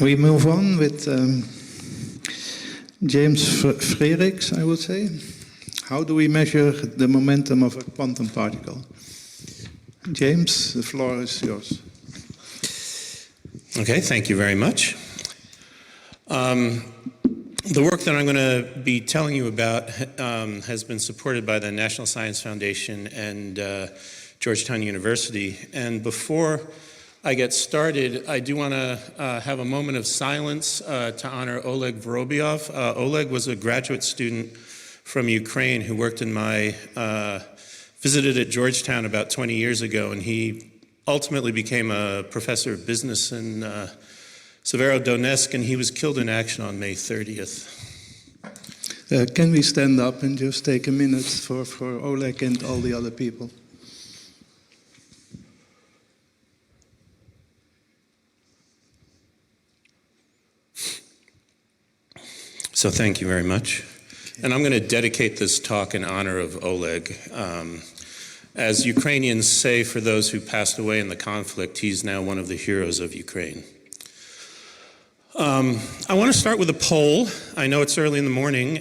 We move on with James Freericks, I would say. How do we measure the momentum of a quantum particle? James, the floor is yours. Okay, thank you very much. The work that I'm going to be telling you about has been supported by the National Science Foundation and Georgetown University. And before I get started, I do want to have a moment of silence to honor Oleg Vorobyov. Oleg was a graduate student from Ukraine who worked in visited at Georgetown about 20 years ago, and he ultimately became a professor of business in Severodonetsk, and he was killed in action on May 30th. Can we stand up and just take a minute for Oleg and all the other people? So thank you very much. And I'm going to dedicate this talk in honor of Oleg. As Ukrainians say, for those who passed away in the conflict, he's now one of the heroes of Ukraine. I want to start with a poll. I know it's early in the morning,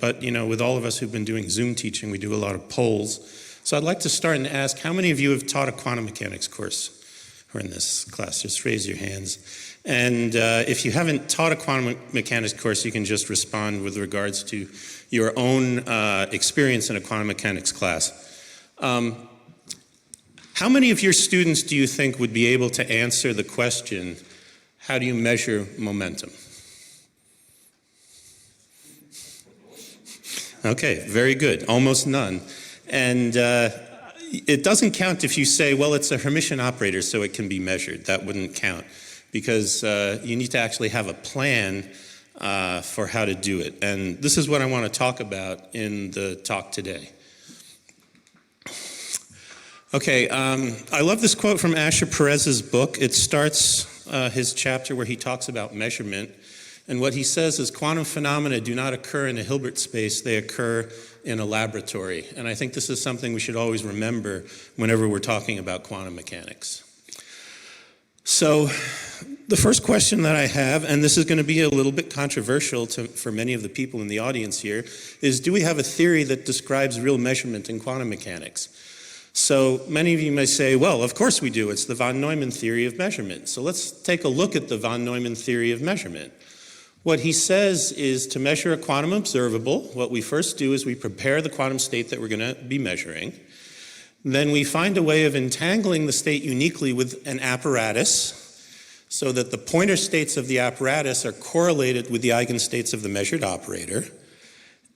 but with all of us who've been doing Zoom teaching, we do a lot of polls. So I'd like to start and ask, how many of you have taught a quantum mechanics course who are in this class? Just raise your hands. And if you haven't taught a quantum mechanics course, you can just respond with regards to your own experience in a quantum mechanics class. How many of your students do you think would be able to answer the question, how do you measure momentum? Okay, very good, almost none. And it doesn't count if you say, well, it's a Hermitian operator, so it can be measured. That wouldn't count, because you need to actually have a plan for how to do it. And this is what I want to talk about in the talk today. Okay, I love this quote from Asher Perez's book. It starts his chapter where he talks about measurement. And what he says is quantum phenomena do not occur in a Hilbert space, they occur in a laboratory. And I think this is something we should always remember whenever we're talking about quantum mechanics. So the first question that I have, and this is going to be a little bit controversial for many of the people in the audience here, is do we have a theory that describes real measurement in quantum mechanics? So many of you may say, well, of course we do. It's the von Neumann theory of measurement. So let's take a look at the von Neumann theory of measurement. What he says is to measure a quantum observable, what we first do is we prepare the quantum state that we're going to be measuring. Then we find a way of entangling the state uniquely with an apparatus so that the pointer states of the apparatus are correlated with the eigenstates of the measured operator.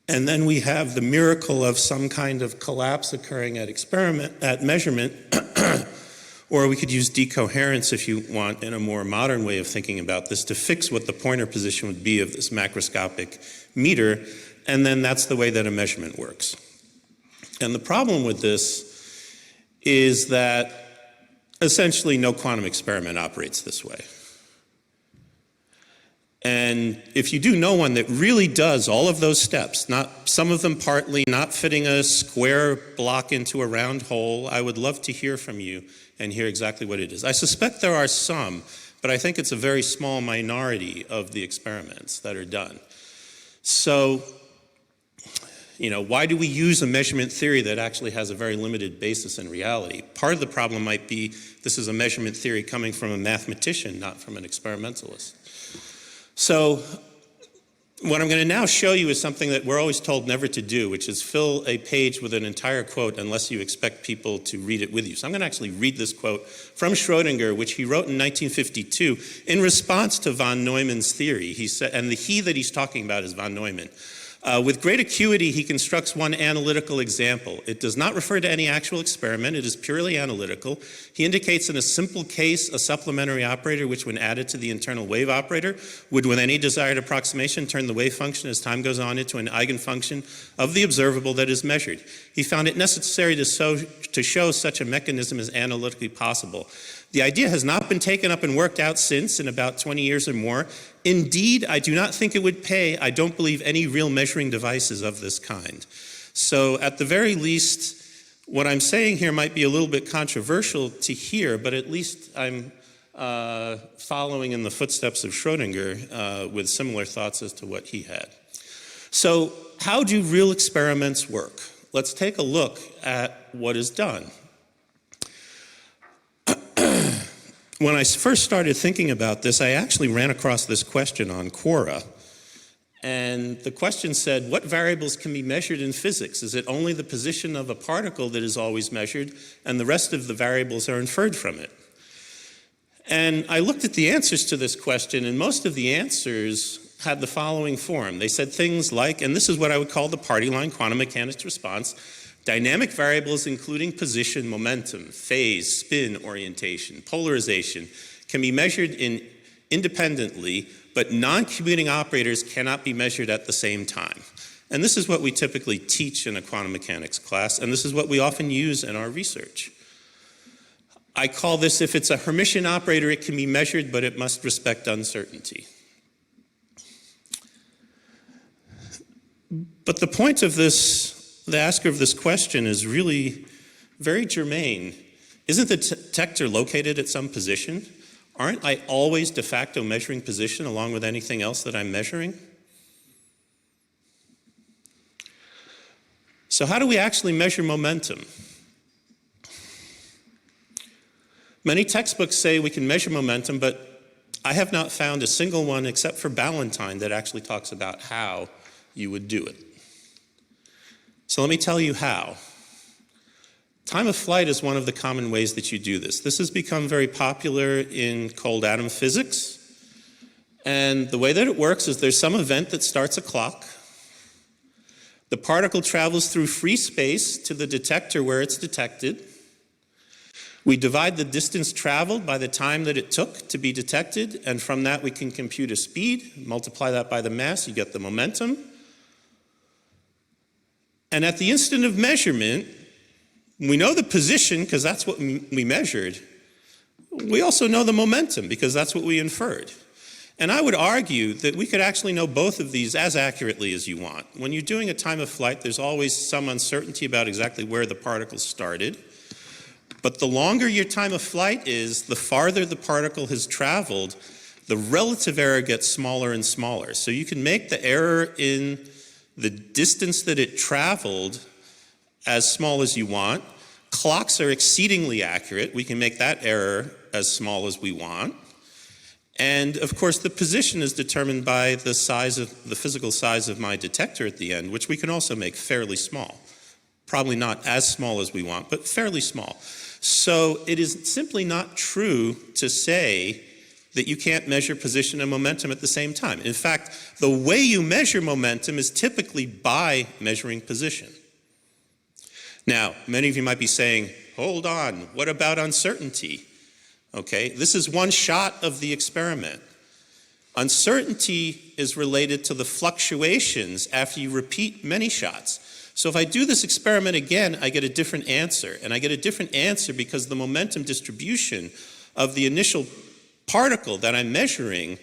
And then we have the miracle of some kind of collapse occurring at measurement, or we could use decoherence if you want in a more modern way of thinking about this to fix what the pointer position would be of this macroscopic meter, and then that's the way that a measurement works. And the problem with this is that essentially no quantum experiment operates this way. And if you do know one that really does all of those steps, not some of them partly, not fitting a square block into a round hole, I would love to hear from you and hear exactly what it is. I suspect there are some, but I think it's a very small minority of the experiments that are done. So, why do we use a measurement theory that actually has a very limited basis in reality? Part of the problem might be this is a measurement theory coming from a mathematician, not from an experimentalist. So what I'm going to now show you is something that we're always told never to do, which is fill a page with an entire quote unless you expect people to read it with you. So I'm going to actually read this quote from Schrödinger, which he wrote in 1952 in response to von Neumann's theory. He said, and the he that he's talking about is von Neumann. With great acuity, he constructs one analytical example. It does not refer to any actual experiment. It is purely analytical. He indicates in a simple case a supplementary operator which, when added to the internal wave operator, would, with any desired approximation, turn the wave function as time goes on into an eigenfunction of the observable that is measured. He found it necessary to show such a mechanism as analytically possible. The idea has not been taken up and worked out since, in about 20 years or more. Indeed, I do not think it would pay. I don't believe any real measuring devices of this kind. So at the very least, what I'm saying here might be a little bit controversial to hear, but at least I'm following in the footsteps of Schrödinger with similar thoughts as to what he had. So how do real experiments work? Let's take a look at what is done. When I first started thinking about this, I actually ran across this question on Quora. And the question said, what variables can be measured in physics? Is it only the position of a particle that is always measured, and the rest of the variables are inferred from it? And I looked at the answers to this question, and most of the answers had the following form. They said things like, and this is what I would call the party line quantum mechanics response, dynamic variables including position, momentum, phase, spin orientation, polarization can be measured independently, but non-commuting operators cannot be measured at the same time. And this is what we typically teach in a quantum mechanics class, and this is what we often use in our research. I call this, if it's a Hermitian operator, it can be measured, but it must respect uncertainty. But the point of this, the asker of this question is really very germane. Isn't the detector located at some position? Aren't I always de facto measuring position along with anything else that I'm measuring? So how do we actually measure momentum? Many textbooks say we can measure momentum, but I have not found a single one except for Ballantine that actually talks about how you would do it. So let me tell you how. Time of flight is one of the common ways that you do this. This has become very popular in cold atom physics. And the way that it works is there's some event that starts a clock. The particle travels through free space to the detector where it's detected. We divide the distance traveled by the time that it took to be detected, and from that we can compute a speed, multiply that by the mass, you get the momentum. And at the instant of measurement, we know the position because that's what we measured. We also know the momentum because that's what we inferred. And I would argue that we could actually know both of these as accurately as you want. When you're doing a time of flight, there's always some uncertainty about exactly where the particle started. But the longer your time of flight is, the farther the particle has traveled, the relative error gets smaller and smaller. So you can make the error in the distance that it traveled as small as you want. Clocks are exceedingly accurate. We can make that error as small as we want. And of course, the position is determined by the physical size of my detector at the end, which we can also make fairly small. Probably not as small as we want, but fairly small. So it is simply not true to say that you can't measure position and momentum at the same time. In fact, the way you measure momentum is typically by measuring position. Now, many of you might be saying, hold on, what about uncertainty? Okay, this is one shot of the experiment. Uncertainty is related to the fluctuations after you repeat many shots. So if I do this experiment again, I get a different answer. And I get a different answer because the momentum distribution of the initial particle that I'm measuring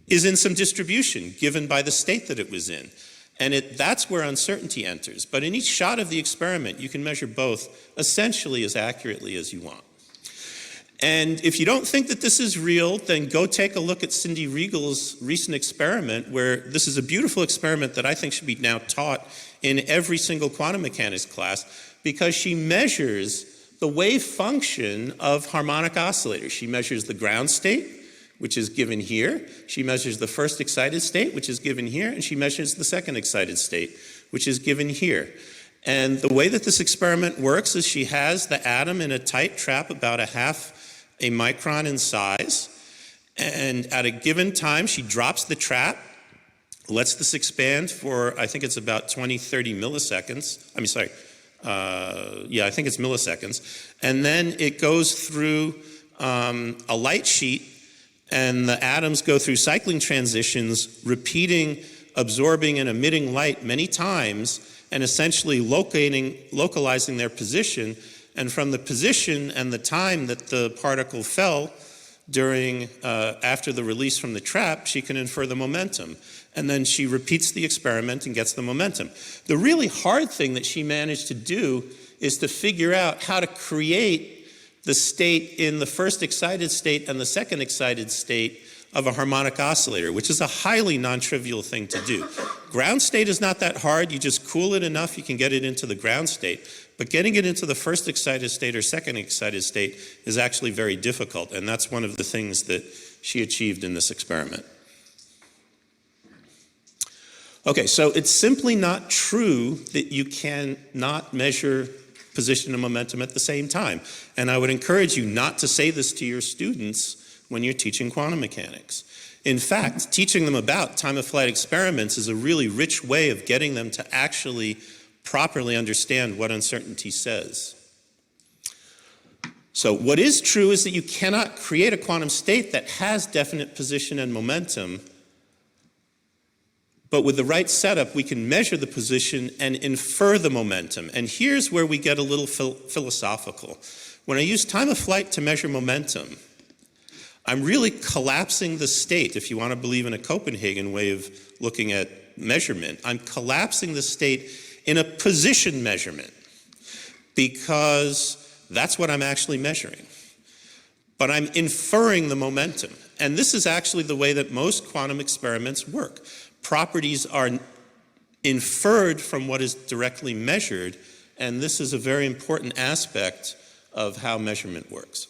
is in some distribution given by the state that it was in. And that's where uncertainty enters. But in each shot of the experiment, you can measure both essentially as accurately as you want. And if you don't think that this is real, then go take a look at Cindy Riegel's recent experiment, where this is a beautiful experiment that I think should be now taught in every single quantum mechanics class, because she measures the wave function of harmonic oscillators. She measures the ground state, which is given here. She measures the first excited state, which is given here, and she measures the second excited state, which is given here. And the way that this experiment works is she has the atom in a tight trap about a micron in size, and at a given time she drops the trap, lets this expand for, I think it's about 20, 30 milliseconds. I think it's milliseconds. And then it goes through a light sheet, and the atoms go through cycling transitions, repeating, absorbing, and emitting light many times, and essentially localizing their position. And from the position and the time that the particle fell during, after the release from the trap, she can infer the momentum. And then she repeats the experiment and gets the momentum. The really hard thing that she managed to do is to figure out how to create the state in the first excited state and the second excited state of a harmonic oscillator, which is a highly non-trivial thing to do. Ground state is not that hard. You just cool it enough, you can get it into the ground state. But getting it into the first excited state or second excited state is actually very difficult, and that's one of the things that she achieved in this experiment. Okay, so it's simply not true that you cannot measure position and momentum at the same time. And I would encourage you not to say this to your students when you're teaching quantum mechanics. In fact, teaching them about time-of-flight experiments is a really rich way of getting them to actually properly understand what uncertainty says. So what is true is that you cannot create a quantum state that has definite position and momentum, but with the right setup, we can measure the position and infer the momentum. And here's where we get a little philosophical. When I use time of flight to measure momentum, I'm really collapsing the state, if you want to believe in a Copenhagen way of looking at measurement. I'm collapsing the state in a position measurement because that's what I'm actually measuring. But I'm inferring the momentum. And this is actually the way that most quantum experiments work. Properties are inferred from what is directly measured, and this is a very important aspect of how measurement works.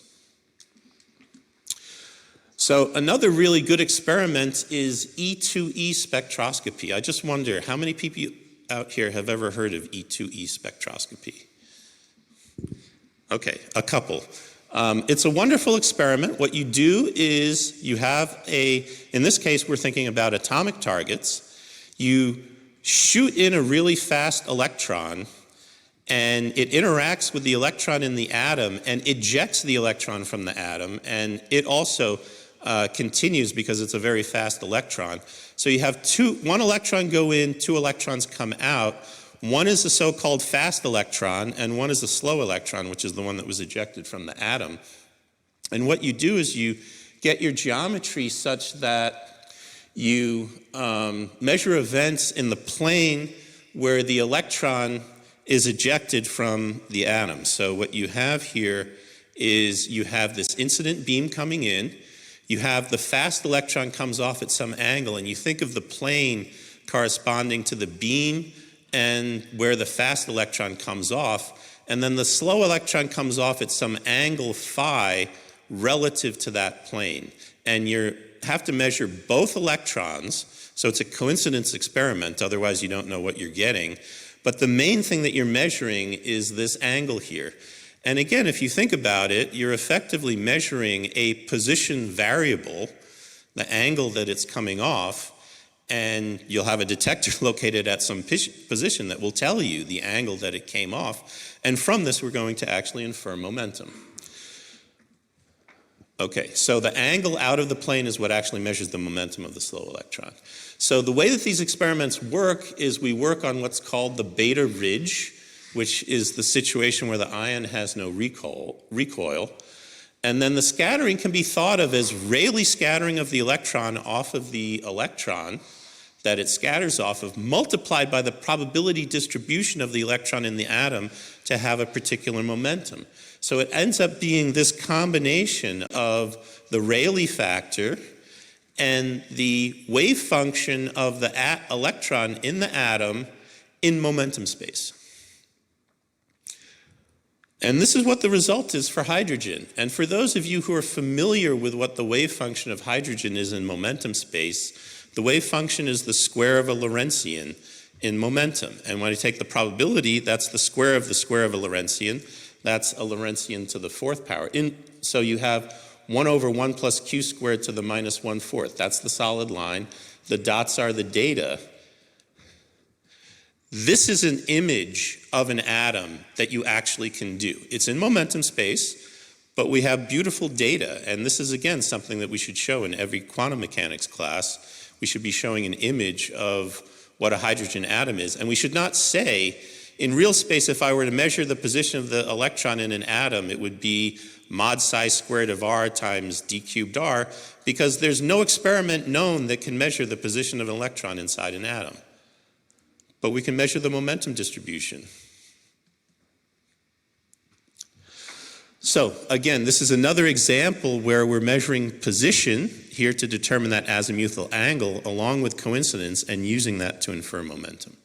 So another really good experiment is E2E spectroscopy. I just wonder, how many people out here have ever heard of E2E spectroscopy? Okay, a couple. It's a wonderful experiment. What you do is you have in this case, we're thinking about atomic targets. You shoot in a really fast electron, and it interacts with the electron in the atom and ejects the electron from the atom, and it also continues because it's a very fast electron. So you have one electron go in, two electrons come out. One is the so-called fast electron, and one is the slow electron, which is the one that was ejected from the atom. And what you do is you get your geometry such that you measure events in the plane where the electron is ejected from the atom. So what you have here is you have this incident beam coming in, you have the fast electron comes off at some angle, and you think of the plane corresponding to the beam and where the fast electron comes off, and then the slow electron comes off at some angle phi relative to that plane. And you have to measure both electrons, so it's a coincidence experiment, otherwise you don't know what you're getting. But the main thing that you're measuring is this angle here. And again, if you think about it, you're effectively measuring a position variable, the angle that it's coming off, and you'll have a detector located at some position that will tell you the angle that it came off. And from this, we're going to actually infer momentum. Okay, so the angle out of the plane is what actually measures the momentum of the slow electron. So the way that these experiments work is we work on what's called the beta ridge, which is the situation where the ion has no recoil. And then the scattering can be thought of as Rayleigh scattering of the electron off of the electron that it scatters off of, multiplied by the probability distribution of the electron in the atom to have a particular momentum. So it ends up being this combination of the Rayleigh factor and the wave function of the electron in the atom in momentum space. And this is what the result is for hydrogen. And for those of you who are familiar with what the wave function of hydrogen is in momentum space, the wave function is the square of a Lorentzian in momentum. And when I take the probability, that's the square of a Lorentzian. That's a Lorentzian to the fourth power. So you have 1 over 1 plus q squared to the minus 1/4. That's the solid line. The dots are the data. This is an image of an atom that you actually can do. It's in momentum space, but we have beautiful data. And this is, again, something that we should show in every quantum mechanics class. We should be showing an image of what a hydrogen atom is. And we should not say, in real space, if I were to measure the position of the electron in an atom, it would be mod psi squared of r times d cubed r, because there's no experiment known that can measure the position of an electron inside an atom. But we can measure the momentum distribution. So again, this is another example where we're measuring position here to determine that azimuthal angle along with coincidence and using that to infer momentum.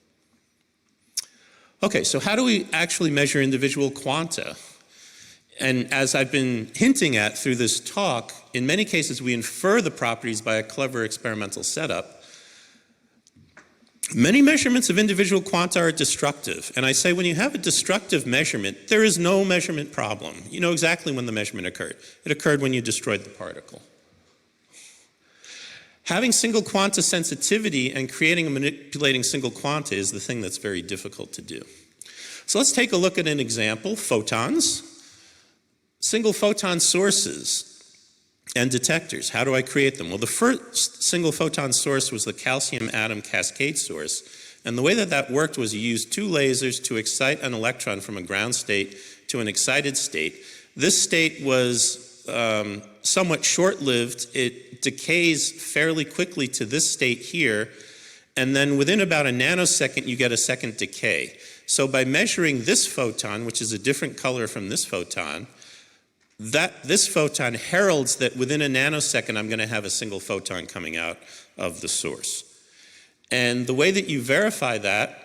Okay, so how do we actually measure individual quanta? And as I've been hinting at through this talk, in many cases we infer the properties by a clever experimental setup. Many measurements of individual quanta are destructive. And I say when you have a destructive measurement, there is no measurement problem. You know exactly when the measurement occurred. It occurred when you destroyed the particle. Having single quanta sensitivity and creating and manipulating single quanta is the thing that's very difficult to do. So let's take a look at an example, photons. Single photon sources and detectors. How do I create them? Well, the first single photon source was the calcium atom cascade source. And the way that that worked was you used two lasers to excite an electron from a ground state to an excited state. This state was somewhat short-lived. It decays fairly quickly to this state here. And then within about a nanosecond, you get a second decay. So by measuring this photon, which is a different color from this photon heralds that within a nanosecond I'm going to have a single photon coming out of the source. And the way that you verify that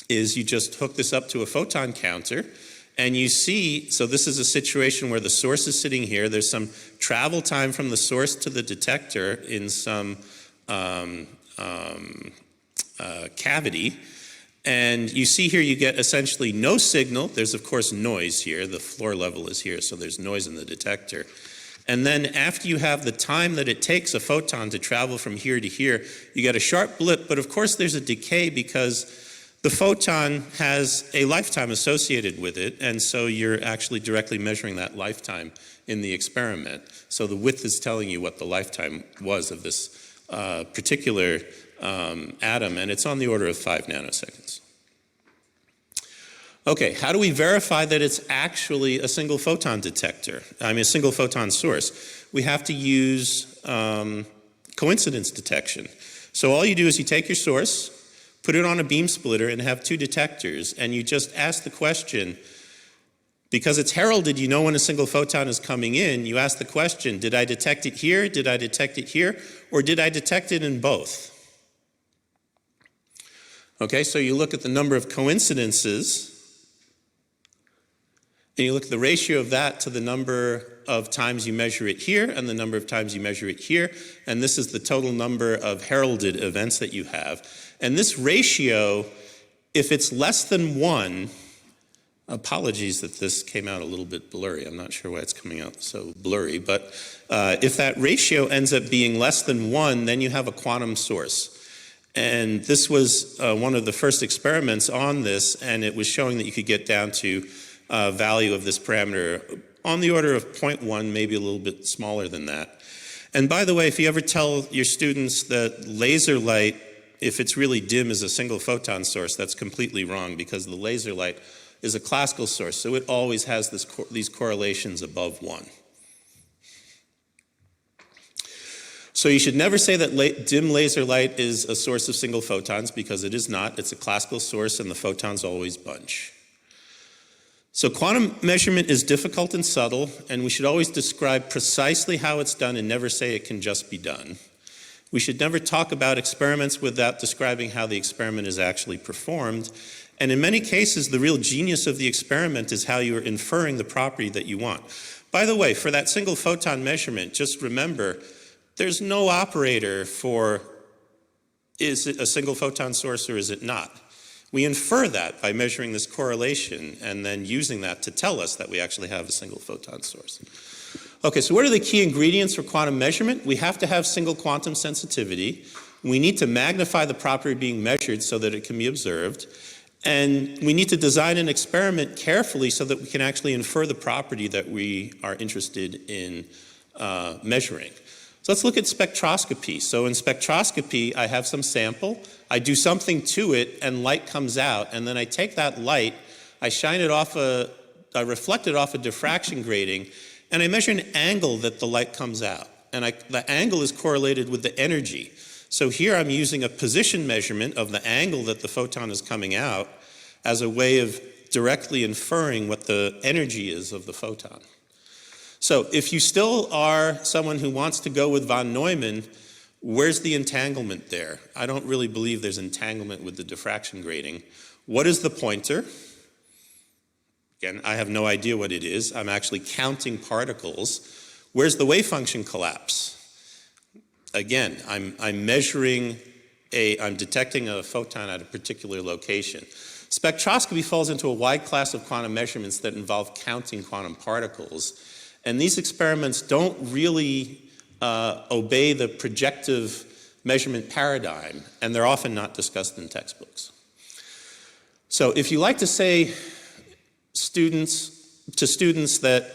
is you just hook this up to a photon counter and you see, so this is a situation where the source is sitting here, there's some travel time from the source to the detector in some cavity. And you see here you get essentially no signal. There's of course noise here. The floor level is here, so there's noise in the detector. And then after you have the time that it takes a photon to travel from here to here, you get a sharp blip, but of course there's a decay because the photon has a lifetime associated with it, and so you're actually directly measuring that lifetime in the experiment. So the width is telling you what the lifetime was of this particular atom, and it's on the order of 5 nanoseconds. Okay, how do we verify that it's actually a single photon detector? I mean, a single photon source. We have to use coincidence detection. So all you do is you take your source, put it on a beam splitter, and have two detectors, and you just ask the question, because it's heralded, you know when a single photon is coming in, you ask the question, did I detect it here, did I detect it here, or did I detect it in both? Okay, so you look at the number of coincidences, and you look at the ratio of that to the number of times you measure it here and the number of times you measure it here, and this is the total number of heralded events that you have. And this ratio, if it's less than 1, apologies that this came out a little bit blurry. I'm not sure why it's coming out so blurry, but if that ratio ends up being less than 1, then you have a quantum source. And this was one of the first experiments on this, and it was showing that you could get down to a value of this parameter on the order of 0.1, maybe a little bit smaller than that. And by the way, if you ever tell your students that laser light, if it's really dim, is a single photon source, that's completely wrong, because the laser light is a classical source, so it always has these correlations above 1. So you should never say that dim laser light is a source of single photons, because it is not. It's a classical source and the photons always bunch. So quantum measurement is difficult and subtle, and we should always describe precisely how it's done and never say it can just be done. We should never talk about experiments without describing how the experiment is actually performed. And in many cases, the real genius of the experiment is how you are inferring the property that you want. By the way, for that single photon measurement, just remember, there's no operator for is it a single photon source or is it not. We infer that by measuring this correlation and then using that to tell us that we actually have a single photon source. Okay, so what are the key ingredients for quantum measurement? We have to have single quantum sensitivity. We need to magnify the property being measured so that it can be observed. And we need to design an experiment carefully so that we can actually infer the property that we are interested in measuring. So let's look at spectroscopy. So in spectroscopy, I have some sample, I do something to it, and light comes out, and then I take that light, I shine it off I reflect it off a diffraction grating, and I measure an angle that the light comes out. And the angle is correlated with the energy. So here I'm using a position measurement of the angle that the photon is coming out as a way of directly inferring what the energy is of the photon. So if you still are someone who wants to go with von Neumann, where's the entanglement there? I don't really believe there's entanglement with the diffraction grating. What is the pointer? Again, I have no idea what it is. I'm actually counting particles. Where's the wave function collapse? Again, I'm measuring I'm detecting a photon at a particular location. Spectroscopy falls into a wide class of quantum measurements that involve counting quantum particles. And these experiments don't really obey the projective measurement paradigm, and they're often not discussed in textbooks. So if you like to say to students that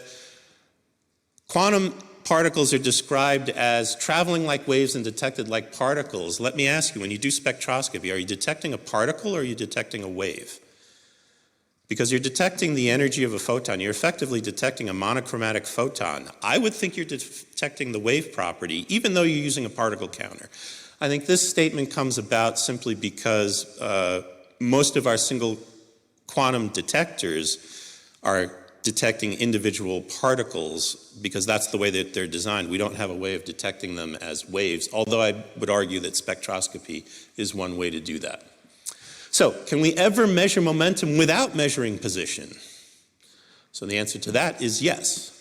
quantum particles are described as traveling like waves and detected like particles, let me ask you, when you do spectroscopy, are you detecting a particle or are you detecting a wave? Because you're detecting the energy of a photon. You're effectively detecting a monochromatic photon. I would think you're detecting the wave property, even though you're using a particle counter. I think this statement comes about simply because most of our single quantum detectors are detecting individual particles because that's the way that they're designed. We don't have a way of detecting them as waves, although I would argue that spectroscopy is one way to do that. So, can we ever measure momentum without measuring position? So the answer to that is yes.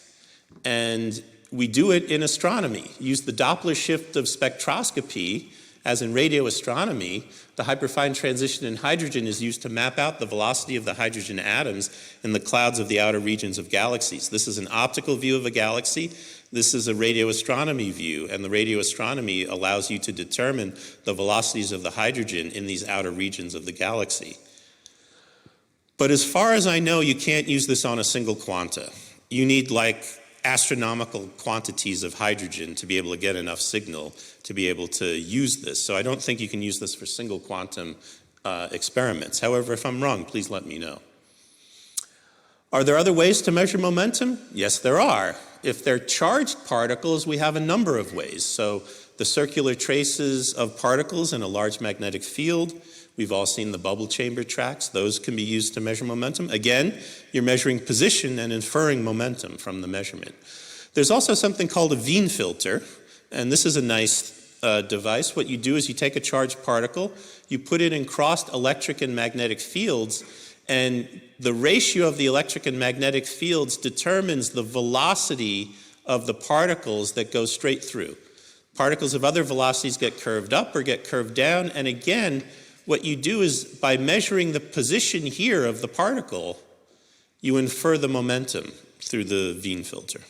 And we do it in astronomy. Use the Doppler shift of spectroscopy, as in radio astronomy. The hyperfine transition in hydrogen is used to map out the velocity of the hydrogen atoms in the clouds of the outer regions of galaxies. This is an optical view of a galaxy. This is a radio astronomy view, and the radio astronomy allows you to determine the velocities of the hydrogen in these outer regions of the galaxy. But as far as I know, you can't use this on a single quanta. You need like astronomical quantities of hydrogen to be able to get enough signal to be able to use this. So I don't think you can use this for single quantum experiments. However, if I'm wrong, please let me know. Are there other ways to measure momentum? Yes, there are. If they're charged particles, we have a number of ways. So the circular traces of particles in a large magnetic field, we've all seen the bubble chamber tracks. Those can be used to measure momentum. Again, you're measuring position and inferring momentum from the measurement. There's also something called a Wien filter, and this is a nice device. What you do is you take a charged particle, you put it in crossed electric and magnetic fields, and the ratio of the electric and magnetic fields determines the velocity of the particles that go straight through. Particles of other velocities get curved up or get curved down, and again, what you do is by measuring the position here of the particle, you infer the momentum through the Wien filter.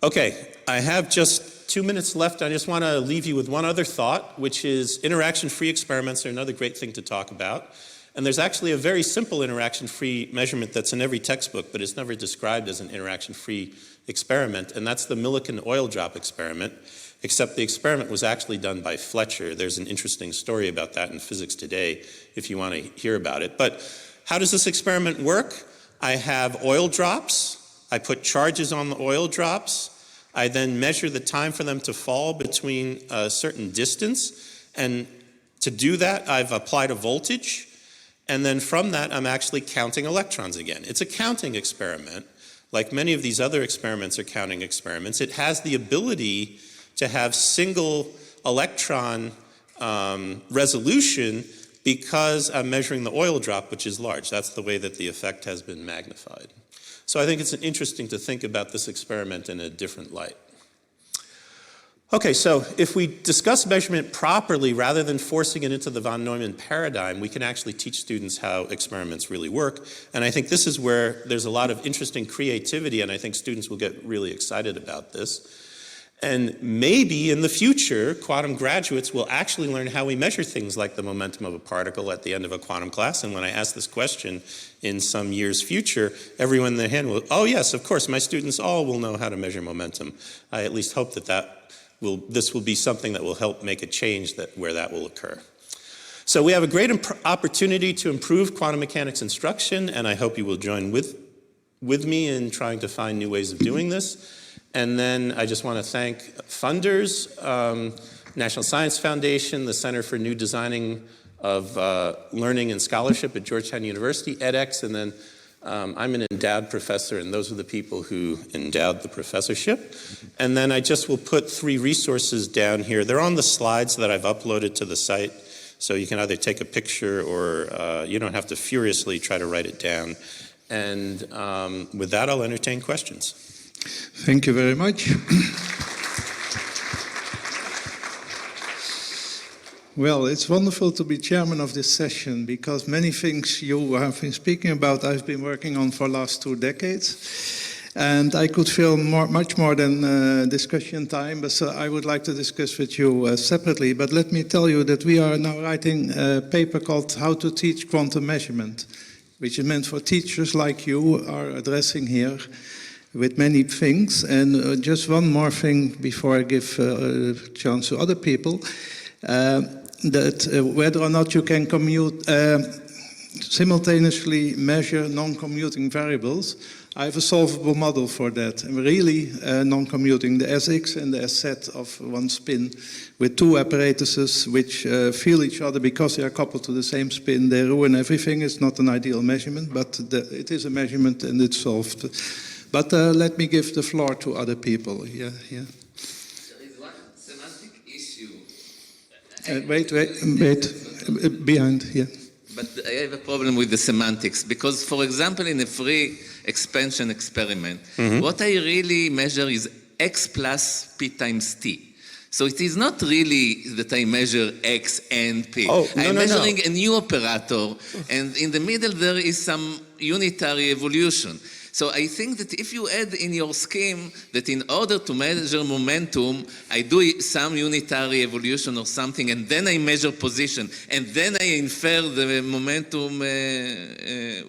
Okay, I have just 2 minutes left. I just want to leave you with one other thought, which is interaction-free experiments are another great thing to talk about. And there's actually a very simple interaction-free measurement that's in every textbook, but it's never described as an interaction-free experiment, and that's the Millikan oil drop experiment, except the experiment was actually done by Fletcher. There's an interesting story about that in Physics Today if you want to hear about it. But how does this experiment work? I have oil drops. I put charges on the oil drops. I then measure the time for them to fall between a certain distance. And to do that, I've applied a voltage. And then from that, I'm actually counting electrons again. It's a counting experiment. Like many of these other experiments are counting experiments. It has the ability to have single electron resolution because I'm measuring the oil drop, which is large. That's the way that the effect has been magnified. So I think it's interesting to think about this experiment in a different light. Okay, so if we discuss measurement properly rather than forcing it into the von Neumann paradigm, we can actually teach students how experiments really work. And I think this is where there's a lot of interesting creativity, and I think students will get really excited about this. And maybe in the future, quantum graduates will actually learn how we measure things like the momentum of a particle at the end of a quantum class. And when I ask this question in some years future, everyone in their hand will, oh yes, of course, my students all will know how to measure momentum. I at least hope that this will be something that will help make a change where that will occur. So we have a great opportunity to improve quantum mechanics instruction, and I hope you will join with me in trying to find new ways of doing this. And then I just want to thank funders, National Science Foundation, the Center for New Designing of Learning and Scholarship at Georgetown University, edX, and then I'm an endowed professor, and those are the people who endowed the professorship. And then I just will put 3 resources down here. They're on the slides that I've uploaded to the site, so you can either take a picture or you don't have to furiously try to write it down. And with that, I'll entertain questions. Thank you very much. Well, it's wonderful to be chairman of this session because many things you have been speaking about I've been working on for the last 2 decades. And I could fill much more than discussion time, but so I would like to discuss with you separately. But let me tell you that we are now writing a paper called How to Teach Quantum Measurement, which is meant for teachers like you are addressing here with many things. And just one more thing before I give a chance to other people. That whether or not you can simultaneously measure non-commuting variables, I have a solvable model for that. And really non-commuting, the Sx and the Sz of one spin with 2 apparatuses which feel each other because they are coupled to the same spin. They ruin everything. It's not an ideal measurement, but it is a measurement and it's solved. But let me give the floor to other people. Yeah. Wait, behind here. But I have a problem with the semantics because, for example, in a free expansion experiment, what I really measure is x plus p times t. So it is not really that I measure x and p. I'm measuring a new operator, and in the middle there is some unitary evolution. So I think that if you add in your scheme that in order to measure momentum, I do some unitary evolution or something, and then I measure position, and then I infer the momentum,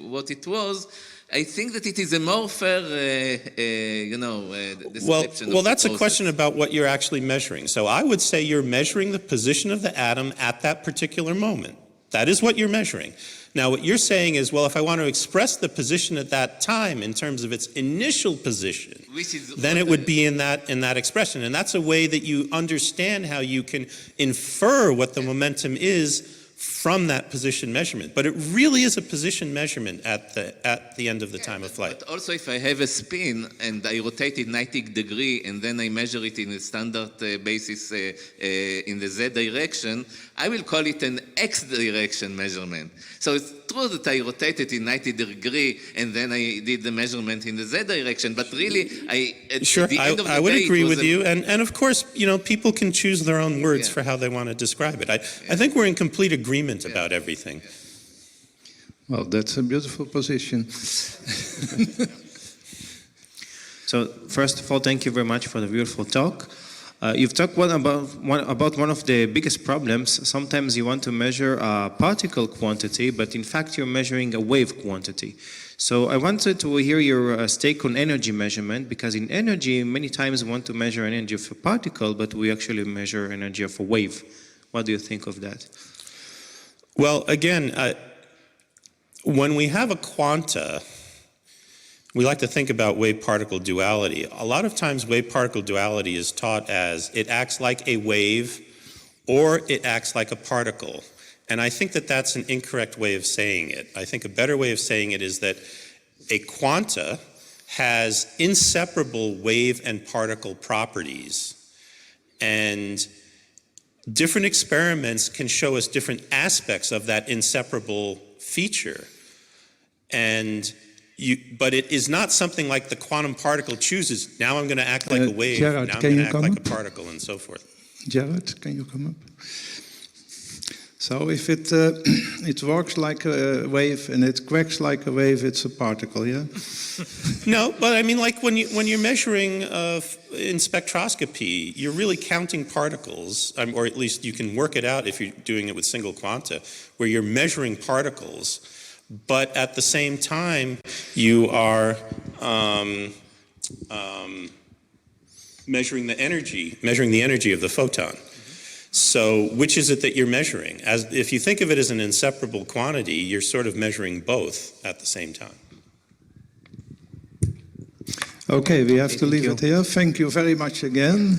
what it was, I think that it is a more fair, description. Well, that's a question about what you're actually measuring. So I would say you're measuring the position of the atom at that particular moment. That is what you're measuring. Now, what you're saying is, well, if I want to express the position at that time in terms of its initial position, then it would be in that expression. And that's a way that you understand how you can infer what the momentum is from that position measurement. But it really is a position measurement at the end of the time of flight. But also if I have a spin and I rotate it 90 degrees and then I measure it in a standard basis in the z direction, I will call it an x direction measurement. So it's true that I rotated in 90 degrees and then I did the measurement in the z direction, but really I would agree with you. And of course, people can choose their own words for how they want to describe it. I think we're in complete agreement about everything. Well, that's a beautiful position. So first of all, thank you very much for the beautiful talk. You've talked about one of the biggest problems. Sometimes you want to measure a particle quantity, but in fact you're measuring a wave quantity. So I wanted to hear your take on energy measurement, because in energy, many times we want to measure energy of a particle, but we actually measure energy of a wave. What do you think of that? Well, again, when we have a quanta, we like to think about wave-particle duality. A lot of times wave-particle duality is taught as it acts like a wave or it acts like a particle. And I think that that's an incorrect way of saying it. I think a better way of saying it is that a quanta has inseparable wave and particle properties. And different experiments can show us different aspects of that inseparable feature. But it is not something like the quantum particle chooses, now I'm going to act like a wave, Gerard, now I'm going to act like a particle, and so forth. Gerard, can you come up? So if it works like a wave and it quacks like a wave, it's a particle, yeah? No, but I mean, like when you're measuring in spectroscopy, you're really counting particles, or at least you can work it out if you're doing it with single quanta, where you're measuring particles. But at the same time, you are measuring the energy of the photon. So which is it that you're measuring? If you think of it as an inseparable quantity, you're sort of measuring both at the same time. Okay, we have to leave it here. Thank you very much again.